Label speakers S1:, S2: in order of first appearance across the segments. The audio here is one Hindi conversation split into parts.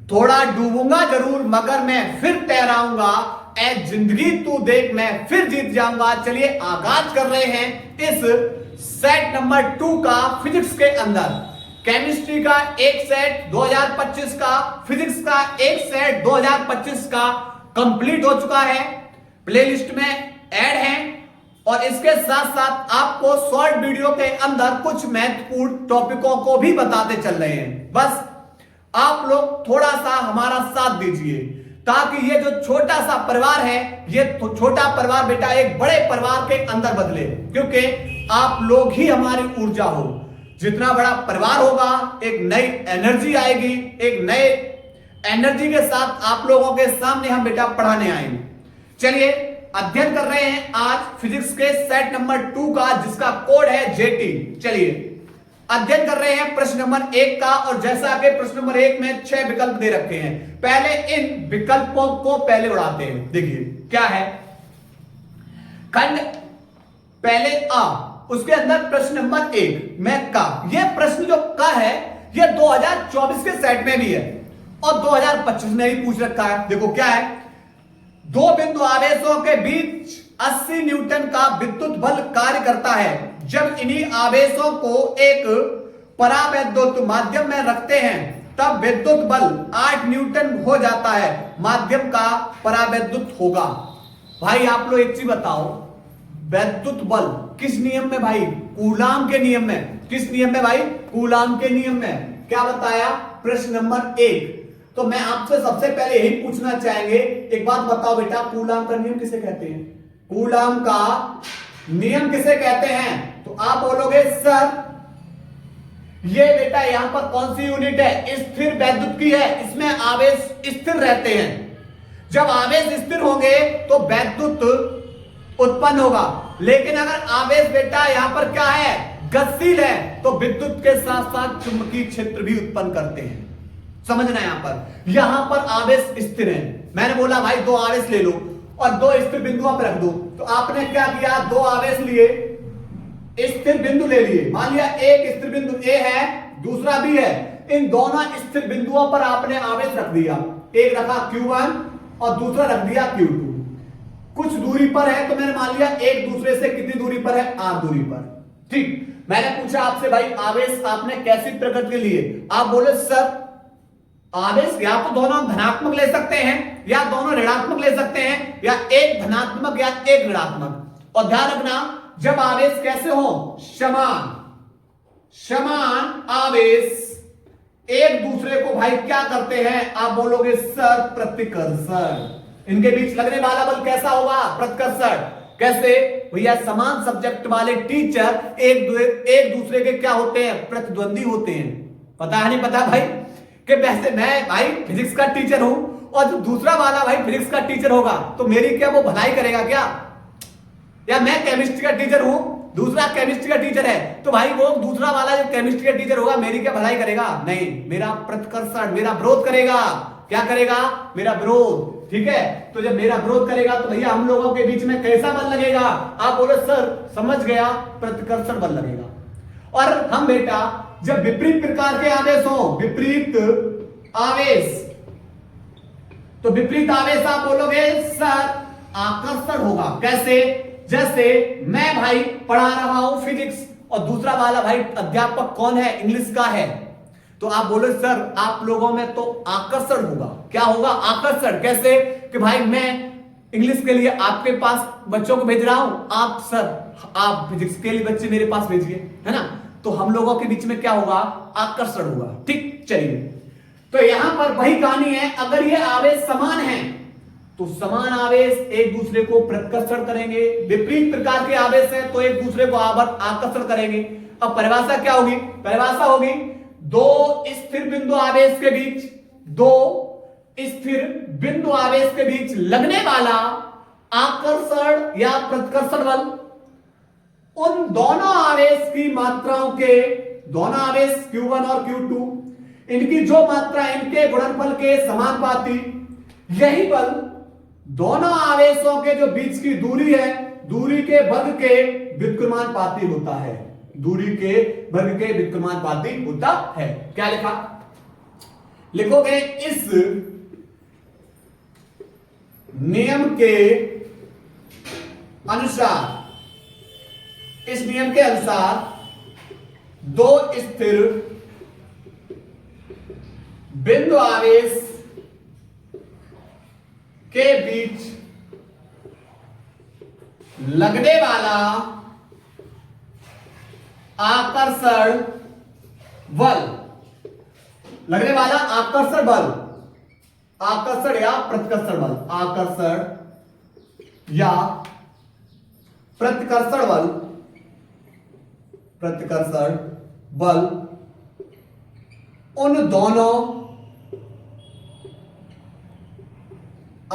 S1: थोड़ा डूबूंगा जरूर मगर मैं फिर तैराऊंगा, ए जिंदगी तू देख मैं फिर जीत जाऊंगा। चलिए आगाज कर रहे हैं इस सेट नंबर 2 का फिजिक्स के अंदर। केमिस्ट्री का एक सेट 2025 का, फिजिक्स का एक सेट 2025 का कंप्लीट हो चुका है, प्लेलिस्ट में ऐड है। और इसके साथ साथ आपको शॉर्ट वीडियो के अंदर कुछ महत्वपूर्ण टॉपिकों को भी बताते चल रहे हैं। बस आप लोग थोड़ा सा हमारा साथ दीजिए ताकि ये जो छोटा सा परिवार है, ये छोटा परिवार बेटा एक बड़े परिवार के अंदर बदले, क्योंकि आप लोग ही हमारी ऊर्जा हो। जितना बड़ा परिवार होगा एक नई एनर्जी आएगी, एक नए एनर्जी के साथ आप लोगों के सामने हम बेटा पढ़ाने आएंगे। चलिए अध्ययन कर रहे हैं आज फिजिक्स के सेट नंबर 2 का, जिसका कोड है जेटी। चलिए अध्ययन कर रहे हैं प्रश्न नंबर 1 का। और जैसा कि प्रश्न नंबर 1 में 6 विकल्प दे रखे हैं, पहले इन विकल्पों को पहले उड़ाते हैं। देखिए क्या है, खंड पहले आ, उसके अंदर प्रश्न नंबर 1 में का। यह प्रश्न जो का है यह 2024 के सेट में भी है और 2025 में भी पूछ रखा है। देखो क्या है, दो बिंदु आवेशों के बीच 80 न्यूटन का विद्युत बल कार्य करता है। जब इन्हीं आवेशों को एक परावैद्युत माध्यम में रखते हैं तब विद्युत बल 8 न्यूटन हो जाता है। माध्यम का परावैद्युत होगा। भाई आप लोग एक चीज बताओ, वैद्युत बल किस नियम में भाई? कूलाम के नियम में। किस नियम में भाई? कूलाम के नियम में। क्या बताया? प्रश्न नंबर 1। तो मैं आपसे सबसे पहले यही पूछना चाहेंगे, एक बात बताओ बेटा, कूलाम का नियम किसे कहते हैं? कूलाम का नियम किसे कहते हैं? तो आप बोलोगे सर ये बेटा यहां पर कौन सी यूनिट है? स्थिर वैद्युत की है, इसमें आवेश स्थिर रहते हैं। जब आवेश स्थिर होंगे तो वैद्युत उत्पन्न होगा। लेकिन अगर आवेश बेटा यहां पर क्या है? गतिशील है, तो विद्युत के साथ साथ चुंबकीय क्षेत्र भी उत्पन्न करते हैं। समझना यहां पर आवेश स्थिर है। मैंने बोला भाई दो आवेश ले लो और दो स्थिर बिंदुओं पर रख दो, तो आपने क्या किया? दो आवेश लिए, स्थिर बिंदु ले लिए। मान लिया एक स्थिर बिंदु ए है, दूसरा भी है। इन दोनों स्थिर बिंदुओं पर आपने आवेश रख दिया। एक रखा Q1 और दूसरा रख दिया Q2। कुछ दूरी पर है, तो मैंने मान लिया एक दूसरे से कितनी दूरी पर है? R दूरी पर। ठीक, मैंने पूछा आपसे भाई आवेश आपने कैसी प्रकृति के लिए? आप बोले सर आवेश या तो दोनों धनात्मक ले सकते हैं या दोनों ऋणात्मक ले सकते हैं, या एक धनात्मक या एक ऋणात्मक। और ध्यान रखना जब आवेश कैसे हो? समान समान आवेश एक दूसरे को भाई क्या करते हैं? आप बोलोगे सर प्रतिकर्षण। इनके बीच लगने वाला बल कैसा होगा? प्रतिकर्षण। कैसे भैया? समान सब्जेक्ट वाले टीचर एक दूसरे के क्या होते हैं? प्रतिद्वंदी होते हैं। पता है नहीं पता भाई कि वैसे मैं भाई फिजिक्स का टीचर हूं और जो दूसरा वाला भाई फिजिक्स का टीचर होगा तो मेरी क्या वो भलाई करेगा क्या? या मैं केमिस्ट्री का टीचर हूं, दूसरा केमिस्ट्री का टीचर है, तो भाई वो दूसरा वाला जो केमिस्ट्री का टीचर होगा मेरी क्या भलाई करेगा? नहीं, मेरा प्रतिकर्षण, मेरा विरोध करेगा। क्या करेगा? मेरा विरोध। ठीक है, तो जब मेरा विरोध करेगा तो भैया हम लोगों के बीच में कैसा बल लगेगा? आप बोलो सर समझ गया, प्रतिकर्षण बल लगेगा। और हम बेटा जब विपरीत प्रकार के आवेश हो, विपरीत आवेश, तो विपरीत आवेश आप बोलोगे सर आकर्षण होगा। कैसे? जैसे मैं भाई पढ़ा रहा हूं फिजिक्स और दूसरा वाला भाई अध्यापक कौन है? इंग्लिश का है, तो आप बोलो सर आप लोगों में तो आकर्षण होगा। क्या होगा? आकर्षण। कैसे? कि भाई मैं इंग्लिश के लिए आपके पास बच्चों को भेज रहा हूं, आप सर आप फिजिक्स के लिए बच्चे मेरे पास भेजिए, है ना? तो हम लोगों के बीच में क्या होगा? आकर्षण होगा। ठीक, चलिए तो यहां पर वही कहानी है। अगर ये आवेश समान है तो समान आवेश एक दूसरे को प्रतिकर्षण करेंगे, विपरीत प्रकार के आवेश है तो एक दूसरे को आकर्षण करेंगे। अब परिभाषा क्या होगी? परिभाषा होगी दो स्थिर बिंदु आवेश के बीच, दो स्थिर बिंदु आवेश के बीच लगने वाला आकर्षण या प्रतिकर्षण बल उन दोनों आवेश की मात्राओं के, दोनों आवेश Q1 और Q2, इनकी जो मात्रा इनके गुणनफल के समानुपाती, यही बल दोनों आवेशों के जो बीच की दूरी है, दूरी के वर्ग के व्युत्क्रमानुपाती होता है। दूरी के वर्ग के व्युत्क्रमानुपाती होता है। क्या लिखा? लिखोगे इस नियम के अनुसार, इस नियम के अनुसार दो स्थिर बिंदु आवेश के बीच लगने वाला आकर्षण बल, लगने वाला आकर्षण बल, आकर्षण या प्रतिकर्षण बल, आकर्षण या प्रतिकर्षण बल, प्रतिकर्षण बल उन दोनों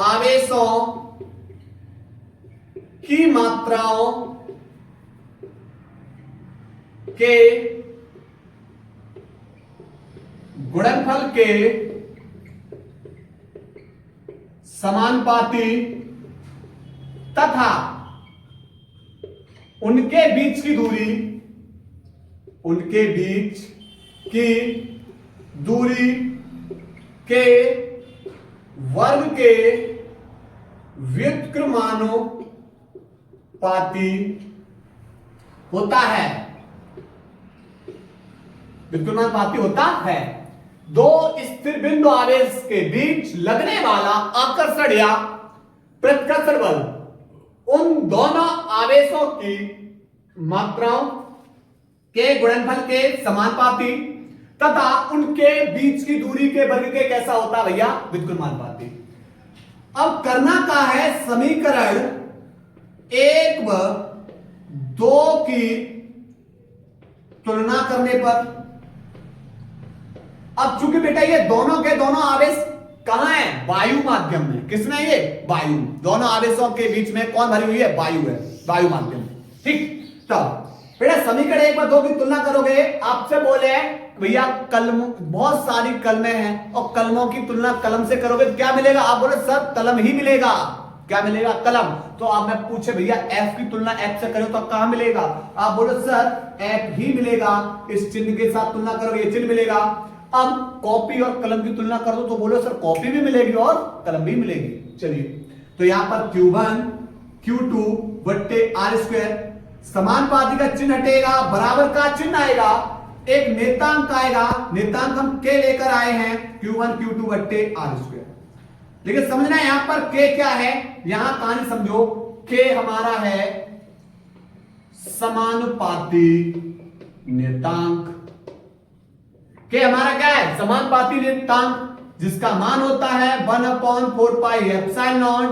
S1: आवेशों की मात्राओं के गुणनफल के समानुपाती तथा उनके बीच की दूरी, उनके बीच की दूरी के वर्ग के व्युत्क्रमानुपाती होता है, व्युत्क्रमानुपाती होता है। दो स्थिर बिंदु आवेश के बीच लगने वाला आकर्षण या प्रतिकर्षण बल उन दोनों आवेशों की मात्राओं के गुणनफल के समानुपाती तथा उनके बीच की दूरी के वर्ग के कैसा होता है भैया, व्युत्क्रमानुपाती। अब करना क्या है, समीकरण 1 व 2 की तुलना करने पर, अब चूंकि बेटा ये दोनों के दोनों आवेश कहां है, वायु माध्यम में। किसने, ये वायु, दोनों आवेशों के बीच में कौन भरी हुई है, वायु है, वायु माध्यम में। ठीक, तो बेटा समीकरण 1 व 2 की तुलना करोगे, आपसे बोले भैया कलम, बहुत सारी कलमें हैं और कलमों की तुलना कलम से करोगे तो क्या मिलेगा, आप बोले सर कलम ही मिलेगा। क्या मिलेगा, कलम। तो आप मैं पूछे भैया एफ की तुलना एफ से करो तो कहां मिलेगा, आप बोलो सर एफ ही मिलेगा, इस चिन्ह के साथ तुलना करोगे ये चिन्ह मिलेगा। अब कॉपी और कलम की तुलना कर दो तो बोलो सर कॉपी भी मिलेगी और कलम भी मिलेगी। चलिए तो यहां पर Q1 Q2 बट्टे R², समानुपाती का चिन्ह हटेगा, बराबर का चिन्ह आएगा, एक नेतांक आएगा, नेतांक हम K लेकर आए हैं, Q1 Q2 बट्टे R²। लेकिन समझना है यहां पर K क्या है, यहां कहानी समझो, K हमारा है समानुपाती नेतांक। K हमारा क्या है, समानुपाती नेतांक, जिसका मान होता है 1/4πε0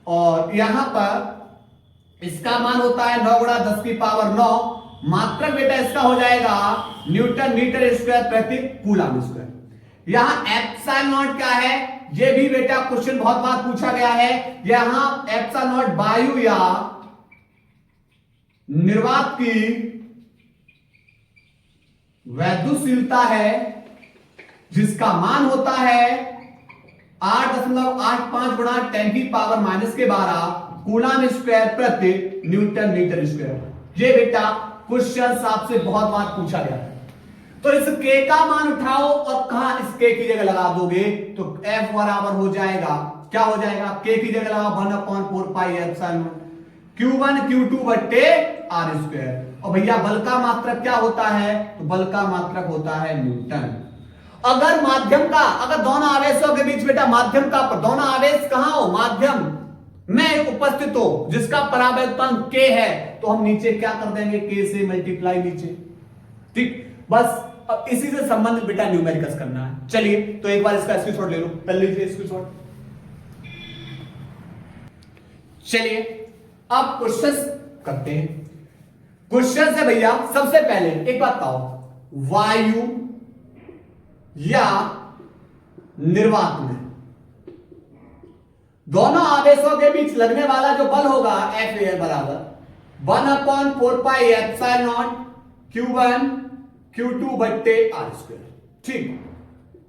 S1: और यहां पर इसका मान होता है 9 × 10⁹। मात्रक बेटा इसका हो जाएगा न्यूटन मीटर स्क्वायर प्रति कूलम स्क्वायर। यहां ε0 क्या है, ये भी बेटा क्वेश्चन बहुत बार पूछा गया है। यहां ε0 वायु या निर्वात की वैद्युतशीलता है, जिसका मान होता है 8.85 × 10⁻⁻12 कूलम स्क्वायर प्रति न्यूटन मीटर स्क्वायर। ये बेटा क्वेश्चन आपसे बहुत बार पूछा गया है। तो इस K का मान उठाओ और कहां इस K की जगह लगा दोगे तो F बराबर हो जाएगा, क्या हो जाएगा, K की जगह लगा 1/4πε0 Q1 Q2 बट्टे R²। और भैया बल का मात्रक क्या होता है, तो बल का मात्रक होता है न्यूटन। अगर माध्यम का, अगर दोनों आवेशों के बीच बेटा माध्यम का, दोनों आवेश कहां हो, माध्यम में उपस्थित हो, जिसका परावर्तन K है, तो हम नीचे क्या कर देंगे, K से मल्टीप्लाई नीचे। ठीक, बस अब इसी से संबंधित बेटा न्यूमेरिकल्स करना है। चलिए तो एक बार इसका स्क्रीनशॉट ले लो, पहले लीजिए स्क्रीनशॉट। चलिए अब क्वेश्चन करते हैं। क्वेश्चन है भैया, सबसे पहले एक बात बताओ, वायु या निर्वात में दोनों आवेशों के बीच लगने वाला जो बल होगा F बराबर 1/4πε0 Q1 Q2 बट्टे R²। ठीक,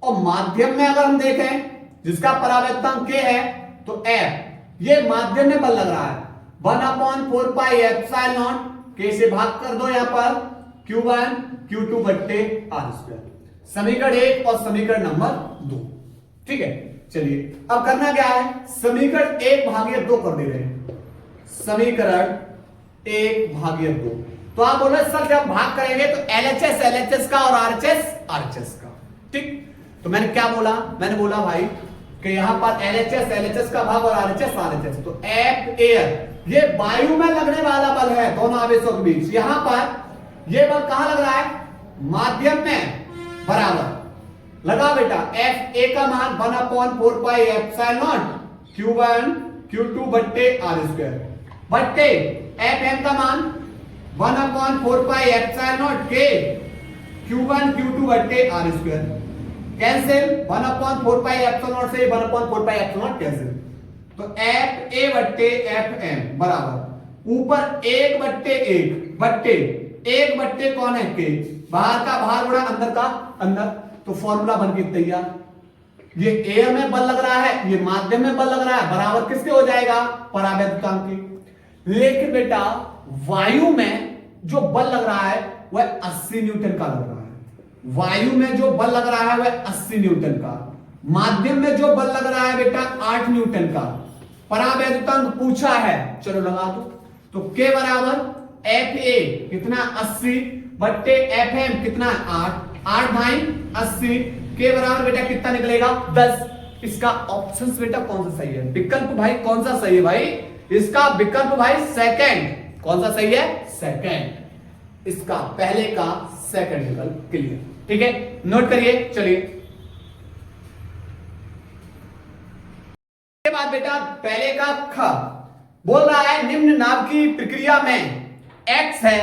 S1: और माध्यम में अगर हम देखें जिसका परावर्तन K है तो F, ये माध्यम में बल लग रहा है 1/4πε0, K से भाग कर दो यहां पर Q1 Q2 बट्टे R²। समीकरण 1 और समीकरण नंबर 2। ठीक है, चलिए अब करना क्या है, समीकरण 1/2 कर दे रहे हैं, समीकरण 1/2। तो आप बोल रहे सर जब भाग करेंगे तो एलएचएस एलएचएस का और आरएचएस आरएचएस का। ठीक, तो मैंने क्या बोला, मैंने बोला भाई कि यहां पर एलएचएस एलएचएस का भाग और आरएचएस आरएचएस, तो एफ एयर ये वायु में लगने वाला बल है दोनों आवेशों के बीच। यहां पर ये बल कहां लग रहा है, माध्यम में, बराबर लगा बेटा एफ ए का मान 1/4πε0 Q1 Q2 बट्टे आर स्क्वायर बट्टे एफ एम का मान 1/4πε0 के Q1 Q2 बट्टे आर स्क्वायर, कैंसिल 1/4πε0 से 1/4πε0 कैंसिल, तो एफ ए बट्टे एफ एम बराबर ऊपर 1/1 बट्टे 1 बट्टे कौन है के, बाहर का बाहर उड़ा अंदर का अंदर, तो फॉर्मूला बन के तैयार। ये एयर में बल लग रहा है, ये माध्यम में बल लग रहा है, बराबर किसके हो जाएगा, परावैद्युतांक के। लेकिन बेटा वायु में जो बल लग रहा है वह 80 न्यूटन का लग रहा है, वायु में जो बल लग रहा है वह 80 न्यूटन का, माध्यम में जो बल लग रहा है बेटा 8 न्यूटन का। परावैद्युतांक पूछा है, चलो लगा दो, तो के बराबर एफ ए कितना 80 बट्टे एफ एम कितना 8 भाई 80 के बराबर बेटा कितना निकलेगा 10। इसका ऑप्शन बेटा कौन सा सही है, विकल्प भाई कौन सा सही है भाई, इसका विकल्प भाई सेकंड, कौन सा सही है, सेकंड, इसका पहले का सेकंड विकल्प क्लियर। ठीक है, नोट करिए। चलिए के बाद बेटा पहले का ख बोल रहा है निम्न नाभ की प्रक्रिया में एक्स है,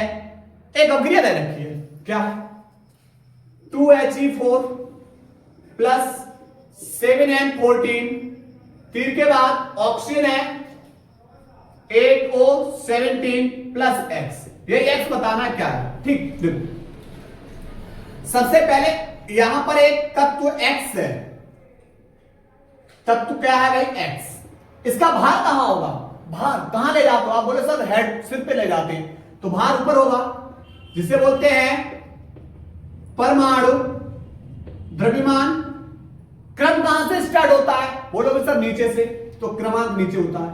S1: एक अवक्रिया दे रखी है, क्या 2He4 प्लस 7N14, तीर के बाद ऑक्सीजन है 8O17 प्लस एक्स, ये एक्स बताना क्या है। ठीक, देखो सबसे पहले यहां पर एक तत्व एक्स है, तत्व क्या है भाई एक्स, इसका भार कहां होगा, भार कहां ले जाते हो आप, बोले सर हेड सिर पे ले जाते हैं, तो भार ऊपर होगा, जिसे बोलते हैं परमाणु द्रव्यमान। क्रम कहां से स्टार्ट होता है, बोलोगे सर नीचे से, तो क्रमांक नीचे होता है।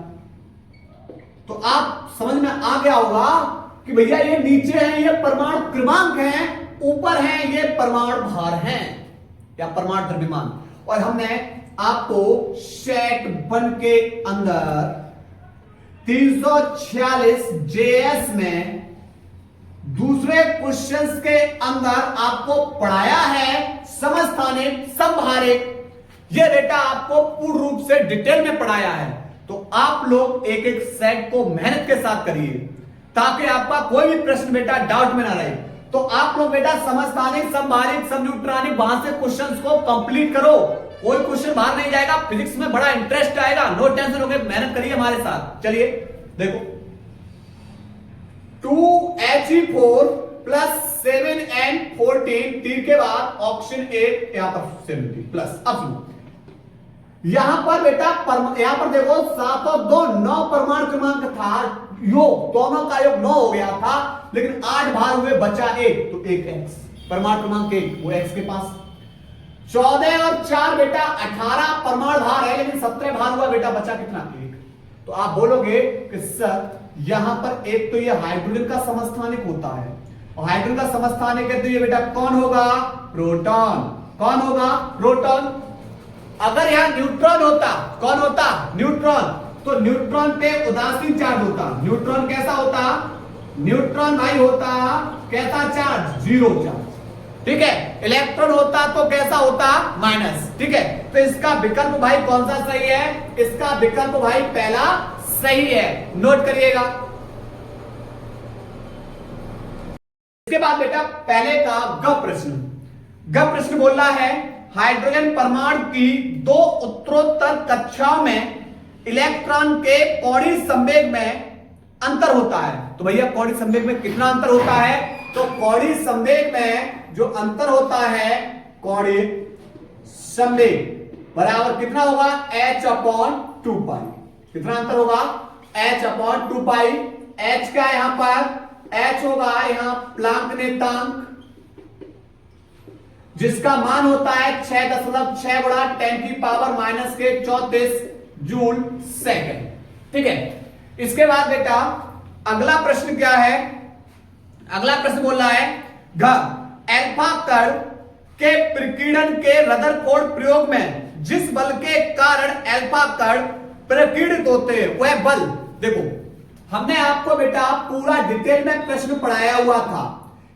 S1: तो आप समझ में आ गया होगा कि भैया ये नीचे है ये परमाणु क्रमांक है, ऊपर है ये परमाणु भार है या परमाणु द्रव्यमान। और हमने आपको सेट 1 के अंदर 346 जेएस में दूसरे क्वेश्चंस के अंदर आपको पढ़ाया है समस्थानिक संभारिक, ये बेटा आपको पूर्ण रूप से डिटेल में पढ़ाया है। तो आप लोग एक एक सेट को मेहनत के साथ करिए ताकि आपका कोई भी प्रश्न बेटा डाउट में ना रहे। तो आप लोग बेटा समस्थानिक संभारिक समन्यूट्रॉनिक वहां से क्वेश्चंस को कंप्लीट करो, कोई क्वेश्चन बाहर नहीं जाएगा, फिजिक्स में बड़ा इंटरेस्ट आएगा, नो टेंशन हो गए, मेहनत करिए हमारे साथ। चलिए देखो 2He4 प्लस 7N14, तीर के बाद ऑक्सीजन 8 यहां पर 70 प्लस। अब सुनो यहां पर बेटा यहां पर देखो 7 और 2 9 परमाणु क्रमांक था, योग दोनों का योग 9 हो गया था, लेकिन 8 भार हुए बचा 1, तो 1 एक्स परमाणु क्रमांक 1 वो एक्स के पास। 14 और 4 बेटा 18 परमाणु भार है, लेकिन 17 भार हुआ बेटा बचा कितना 1। तो आप बोलोगे कि सर यहां पर एक तो ये हाइड्रोजन का समस्थानिक होता है, और हाइड्रोजन का समस्थानिक है तो ये बेटा कौन होगा, प्रोटॉन। कौन होगा, प्रोटॉन। अगर यहां न्यूट्रॉन होता, कौन होता, न्यूट्रॉन, तो न्यूट्रॉन पे उदासीन चार्ज होता। न्यूट्रॉन कैसा होता, न्यूट्रॉन भाई होता कैसा चार्ज, 0 चार्ज। ठीक है, इलेक्ट्रॉन होता तो कैसा होता, माइनस। ठीक है, तो इसका विकल्प भाई कौन सा सही है, इसका विकल्प भाई पहला सही है, नोट करिएगा। इसके बाद बेटा पहले का ग प्रश्न बोल रहा है हाइड्रोजन परमाणु की 2 उत्तरोत्तर कक्षाओं में इलेक्ट्रॉन के कोणीय संवेग में अंतर होता है। तो भैया कोणीय संवेग में कितना अंतर होता है, तो कोणीय संवेग में जो अंतर होता है, कोणीय संवेग बराबर कितना होगा, h/2π। कितना अंतर होगा, h/2π। h क्या है यहां पर, h होगा यहां प्लांक नेतांक, जिसका मान होता है 6.6 गुणा 10⁻⁻⁴ जूल सेकंड। ठीक है, इसके बाद बेटा अगला प्रश्न क्या है? अगला प्रश्न बोल रहा है अल्फा कण के प्रकीर्णन के रदरफोर्ड प्रयोग में जिस बल के कारण अल्फा कण प्रकीर्णित होते हैं वह बल। देखो, हमने आपको बेटा पूरा डिटेल में प्रश्न पढ़ाया हुआ था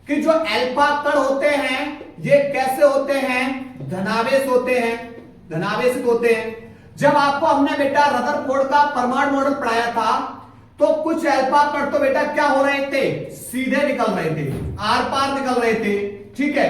S1: कि जो अल्फा कण होते हैं ये कैसे होते हैं? धनावेश होते हैं, धनावेशित होते हैं। जब आपको हमने बेटा रदरफोर्ड का परमाणु मॉडल पढ़ाया था तो कुछ अल्फा कण तो बेटा क्या हो रहे थे? सीधे निकल रहे थे, आर पार निकल रहे थे। ठीक है,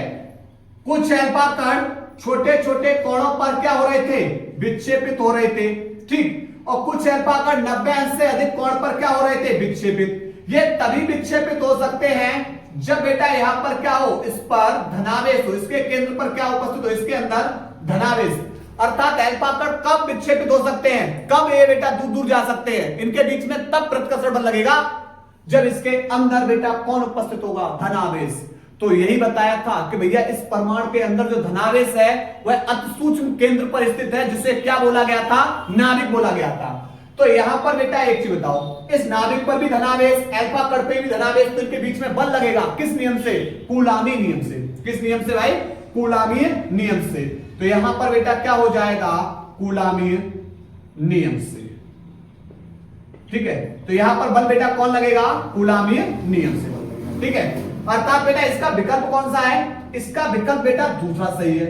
S1: कुछ अल्फा कण छोटे छोटे कोणों पर क्या हो रहे थे? विक्षेपित हो रहे थे। ठीक, और कुछ अल्फा कण 90 अंश से अधिक कोण पर क्या हो रहे थे? विक्षेपित। ये तभी विक्षेपित हो सकते हैं जब बेटा यहां पर क्या हो? इस पर धनावेश हो, इसके केंद्र पर क्या उपस्थित हो? इसके अंदर धनावेश। अर्थात अल्फा कण कब विक्षेपित हो सकते हैं? कब ये बेटा दूर दूर जा सकते हैं? इनके बीच में तब प्रतिकर्षण बल लगेगा जब इसके अंदर बेटा कौन उपस्थित होगा? धनावेश। तो यही बताया था कि भैया इस परमाणु के अंदर जो धनावेश है वह अति सूक्ष्म केंद्र पर स्थित है, जिसे क्या बोला गया था? नाभिक बोला गया था। तो यहां पर बेटा एक चीज बताओ, इस नाभिक पर भी धनावेश, अल्फा कण पे भी धनावेश, तो इनके बीच में बल लगेगा किस नियम से? कूलामी नियम से। किस नियम से भाई? कूलामी नियम से। तो यहां पर बेटा क्या हो जाएगा? कूलामी नियम से। ठीक है, तो यहां पर बल बेटा कौन लगेगा? कूलामी नियम से बल लगेगा। ठीक है, अर्थात बेटा इसका विकल्प कौन सा है? इसका विकल्प बेटा दूसरा सही है,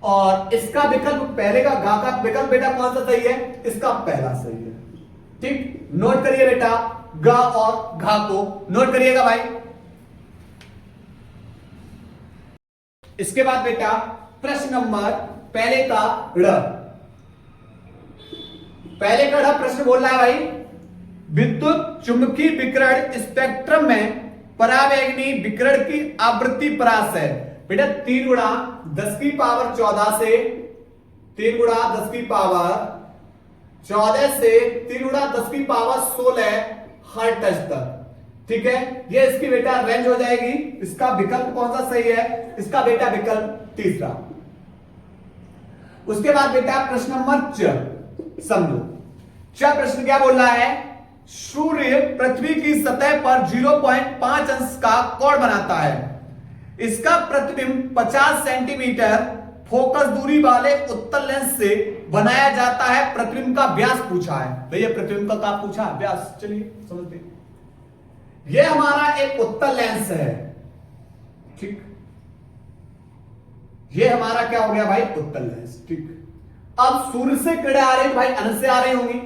S1: और इसका विकल्प पहले का घा का विकल्प बेटा कौन सा सही है? इसका पहला सही है। ठीक, नोट करिए बेटा, ग और घा को नोट करिएगा भाई। इसके बाद बेटा प्रश्न नंबर पहले का ड़। पहले का ड़ प्रश्न बोल रहा है भाई, विद्युत चुंबकीय विकिरण स्पेक्ट्रम में परावैंगनी विकिरण की आवृत्ति परास है बेटा 3 गुणा 10 की पावर 14 से 3 गुणा 10 की पावर 14 से 3 गुणा 10 की पावर 16 हर्ट्ज तक। ठीक है, ये इसकी बेटा रेंज हो जाएगी। इसका विकल्प कौन सा सही है? इसका बेटा विकल्प तीसरा। उसके बाद बेटा प्रश्न नंबर च समझो। च प्रश्न क्या बोल रहा है? सूर्य पृथ्वी की सतह पर 0.5 अंश का कोण बनाता है। इसका प्रतिबिंब 50 सेंटीमीटर फोकस दूरी वाले उत्तल लेंस से बनाया जाता है। प्रतिबिंब का व्यास पूछा है भैया, प्रतिबिंब का क्या पूछा? व्यास। चलिए समझते हैं। यह हमारा एक उत्तल लेंस है। ठीक, यह हमारा क्या हो गया भाई? उत्तल लेंस। ठीक, अब सूर्य से किरणें आ रही भाई, अनंत से आ रही होंगी,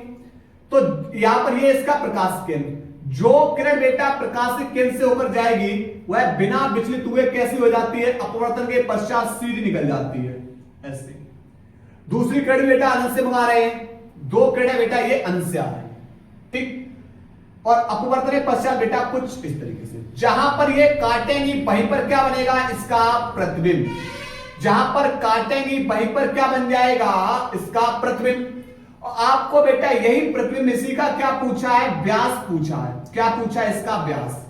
S1: तो यहां पर ये इसका प्रकाश केंद्र, जो किरण बेटा प्रकाशित केंद्र से होकर जाएगी वह बिना विचलित हुए कैसी हो जाती है? अपवर्तन के पश्चात सीधी निकल जाती है ऐसे। दूसरी किरण बेटा अनंत से मंगा रहे हैं, 2 किरणें बेटा ये अनंत से आ रही है। ठीक, और अपवर्तन के पश्चात बेटा कुछ इस तरीके से, जहां पर ये काटेंगी वहीं पर क्या बनेगा? इसका प्रतिबिंब। जहां पर काटेंगी वहीं पर क्या बन जाएगा? इसका प्रतिबिंब। आपको बेटा यही प्रतिबिंब इसी का क्या पूछा है? व्यास पूछा है। क्या पूछा है? इसका व्यास।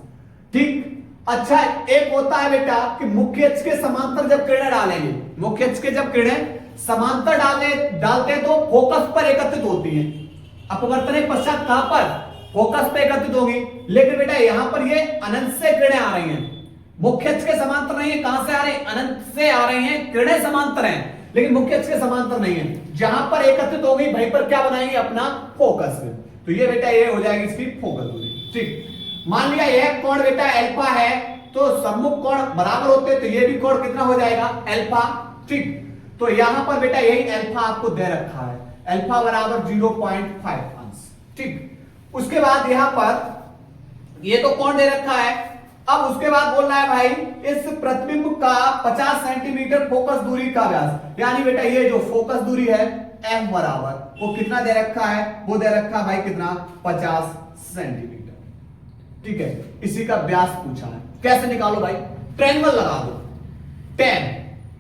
S1: ठीक, अच्छा एक होता है बेटा कि मुख्य अक्ष के समांतर जब किरणें डालेंगे, मुख्य अक्ष के जब किरणें समांतर डालते हैं तो फोकस पर एकत्रित होती हैं। अपवर्तन के पश्चात कहां पर? फोकस पे एकत्रित होगी। लेकिन बेटा यहां पर ये अनंत से किरणें आ रही हैं, मुख्य अक्ष के समांतर नहीं है। कहां से आ रही? अनंत से आ रही हैं। किरणें समांतर हैं लेकिन मुख्य अक्ष के समांतर नहीं है। जहां पर एकत्रित होगी वहीं पर क्या बनाएंगे? अपना फोकस। तो ये बेटा ये हो जाएगी इसकी फोकस दूरी। ठीक, मान लिया यह कोण बेटा अल्फा है, तो सम्मुख कोण बराबर होते हैं, तो ये भी कोण कितना हो जाएगा? अल्फा। ठीक, तो यहां पर बेटा यही अल्फा आपको दे रखा है, अल्फा बराबर 0.5 अंश। ठीक, उसके बाद यहां पर ये तो कोण दे रखा है। अब उसके बाद बोल रहा है भाई इस प्रतिबिंब का 50 सेंटीमीटर फोकस दूरी का व्यास, यानी बेटा ये जो फोकस दूरी है एफ बराबर वो कितना दे रखा है? वो दे रखा है भाई कितना? 50 सेंटीमीटर। ठीक है, इसी का व्यास पूछा है। कैसे निकालो भाई? ट्रायंगल लगा दो। tan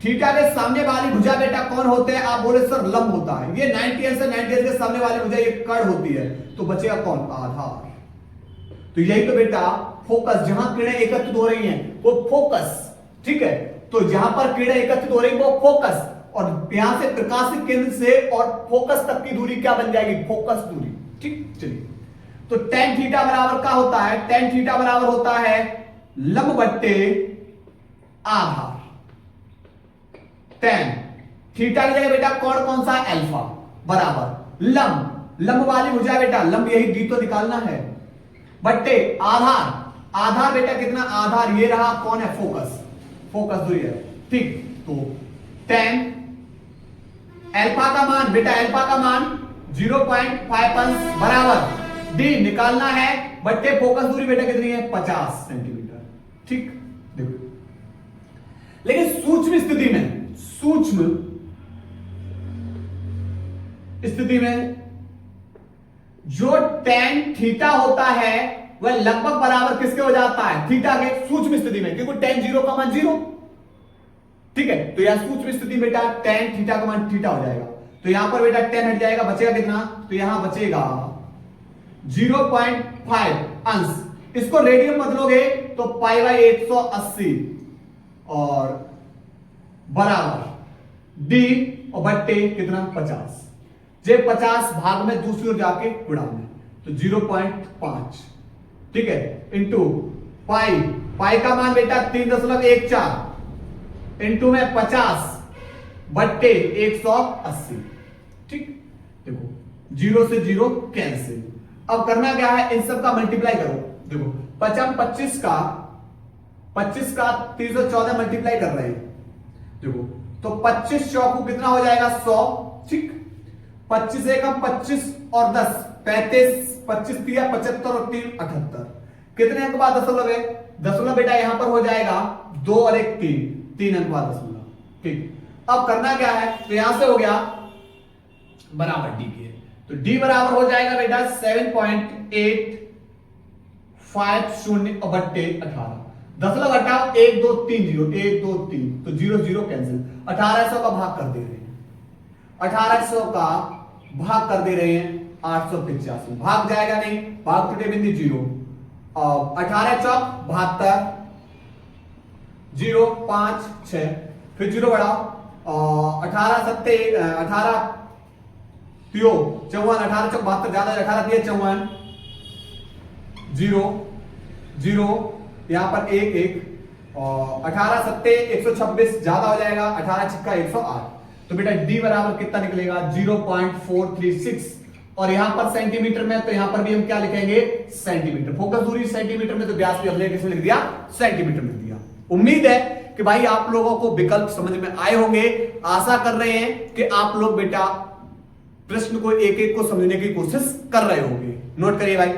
S1: थीटा के सामने वाली भुजा बेटा कौन होते हैं? आप बोले सर लंब होता है। ये 90 से 90 के सामने वाली भुजा ये कर्ण होती है, तो बचेगा कौन? आधार। तो यही तो बेटा फोकस, जहां किरणें एकत्रित हो रही हैं वो फोकस। ठीक है, तो जहां पर किरणें एकत्रित हो रही वो फोकस, और यहां से प्रकाशित केंद्र से और फोकस तक की दूरी क्या बन जाएगी, फोकस दूरी। ठीक, चलिए तो tan थीटा बराबर क्या होता है, tan थीटा बराबर होता है लंब बट्टे आधार। tan थीटा की जगह बेटा कोण कौन सा, अल्फा, बराबर लंब, लंब वाली भुजा बेटा, लंब यही डी तो निकालना है, बट्टे आधार, आधार बेटा कितना, आधार ये रहा, कौन है, फोकस, फोकस दूरी है। ठीक, तो tan अल्फा का मान बेटा, अल्फा का मान 0.5 बराबर डी निकालना है, बट्टे फोकस दूरी बेटा कितनी है, 50 सेंटीमीटर। ठीक, देखो लेकिन सूक्ष्म स्थिति में, सूक्ष्म स्थिति में जो tan थीटा होता है वह लगभग बराबर किसके हो जाता है, थीटा के, सूक्ष्म स्थिति में, क्योंकि tan 0 का मान 0। ठीक है, तो यहां सूक्ष्म स्थिति बेटा tan थीटा का मान थीटा हो जाएगा, तो यहां पर बेटा tan हट जाएगा, बचेगा कितना, तो यहां बचेगा 0.5 अंश, इसको रेडियन बदलोगे तो π/180 और बराबर डी और बट्टे कितना, 50, जे 50 भाग में दूसरी ओर जाके गुणा में, तो 0.5, ठीक है, इंटू पाई, पाई का मान बेटा 3.14 इंटू में 50 बट्टे 180। ठीक, देखो 0 से 0 कैंसिल। अब करना क्या है, इन सब का मल्टीप्लाई करो, देखो 25 का 314 मल्टीप्लाई कर रहे हैं, देखो तो 25 चौको कितना हो जाएगा, 100। ठीक, 25 एकम 25 और 10 35, 25 दिया 75 और 3 78, कितने अंक बाद दशमलव है, दशमलव बेटा यहां पर हो जाएगा 2 और 1 3 अंक बाद दशमलव। ठीक, अब करना क्या है, तो यहां से हो गया बराबर डी के, तो डी बराबर हो जाएगा बेटा 7.850 और बट्टे 18, दशमलव हटाओ 1 2 3 0 1 2 3, तो 0 0 कैंसिल, 1800 का भाग कर दे रहे हैं, 1800 का भाग कर दे रहे हैं 885, भाग जाएगा नहीं, भाग टूटे बिंदु 0, और 18 चौक 72, 0 5 6, फिर 0 बढ़ाओ, 18 सत्ते 18 तियो 54, 18 चौक 72 ज्यादा, 18 दिए 54, 0 0 यहां पर 1 1, और 18 सत्ते 126 ज्यादा हो जाएगा, 18 छिक्का 108, तो बेटा डी बराबर कितना निकलेगा, 0.436, और यहां पर सेंटीमीटर में, तो यहां पर भी हम क्या लिखेंगे, सेंटीमीटर, फोकस दूरी सेंटीमीटर में, तो व्यास भी हमने किसमें लिख दिया, सेंटीमीटर में लिख दिया। उम्मीद है कि भाई आप लोगों को विकल्प समझ में आए होंगे, आशा कर रहे हैं कि आप लोग बेटा प्रश्न को एक एक को समझने की कोशिश कर रहे होंगे। नोट करिए भाई।